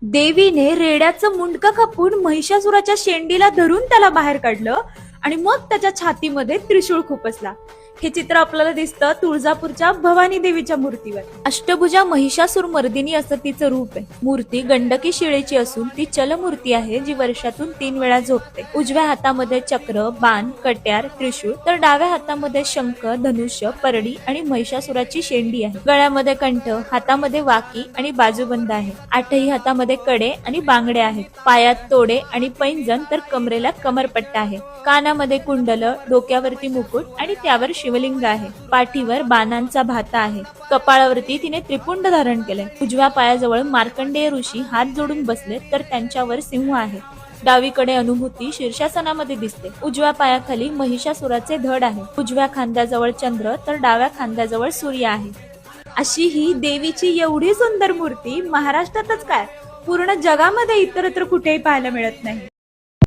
देवीने रेड्याचं मुंडकं कापून महिषासुराच्या शेंडीला धरून त्याला बाहेर काढलं आणि मग त्याच्या छातीमध्ये त्रिशूळ खुपसला. हे चित्र आपल्याला दिसतं तुळजापूरच्या भवानी देवीच्या मूर्तीवर. अष्टभुजा महिषासूर मर्दिनी असं तिचं रूप आहे. मूर्ती गंडकी शिळेची असून ती चलमूर्ती आहे जी वर्षातून 3 वेळा झोपते. उजव्या हातामध्ये चक्र, बाण, कट्यार, त्रिशूळ तर डाव्या हातामध्ये शंख, धनुष्य, परडी आणि महिषासुराची शेंडी आहे. गळ्यामध्ये कंठ, हातामध्ये वाकी आणि बाजूबंद आहे. 8ही हातामध्ये कडे आणि बांगडे आहेत. पायात तोडे आणि पैंजण तर कमरेला कमरपट्टा आहे. कानामध्ये कुंडल, डोक्यावरती मुकुट आणि त्यावर शिवलिंग आहे. पाठीवर बाणांचा भाता आहे. कपाळावरती तिने त्रिपुंड धारण केलंय. उजव्या पायाजवळ मार्कंडेय ऋषी हात जोडून बसले तर त्यांच्यावर सिंह आहे. डावीकडे अनुभूती शीर्षासनामध्ये दिसते. उजव्या पायाखाली महिषासुराचे धड आहे. उजव्या खांद्याजवळ चंद्र तर डाव्या खांद्याजवळ सूर्य आहे. अशी ही देवीची एवढी सुंदर मूर्ती महाराष्ट्रातच काय पूर्ण जगामध्ये इतरत्र कुठेही पाहायला मिळत नाही.